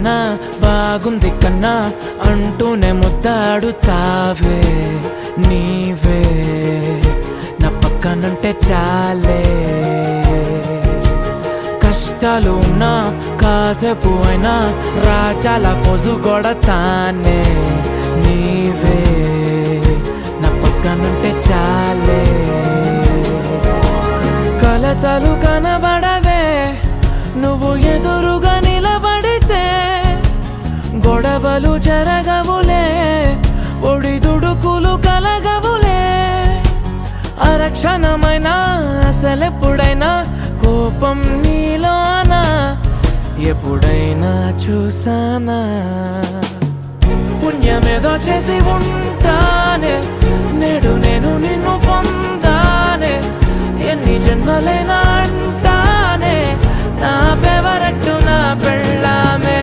కన్నా బాగుంది కన్నా అంటూనే ముద్దాడుతావే నీవే నా పక్కనుంటే చాలే కష్టాలు ఉన్నా కాసేపు అయినా రాజాల ఫోజు కొడతానే నీవే నా పక్కనుంటే చాలే కలతలు కనబడవే నువ్వు ఎదురుగా నిలబడితే గొడవలు జరగవులే ఒడిదుడుకులు కలగవులే అరక్షణమైనా అసలెప్పుడైనా కోపం నీలోనా ఎప్పుడైనా చూసానా పుణ్యమేదో చేసి ఉంటానే నేడు నేను నిన్ను పొందానే ఎన్ని జన్మలైనా అంటానే నా ఫేవరెట్ నా పెళ్ళ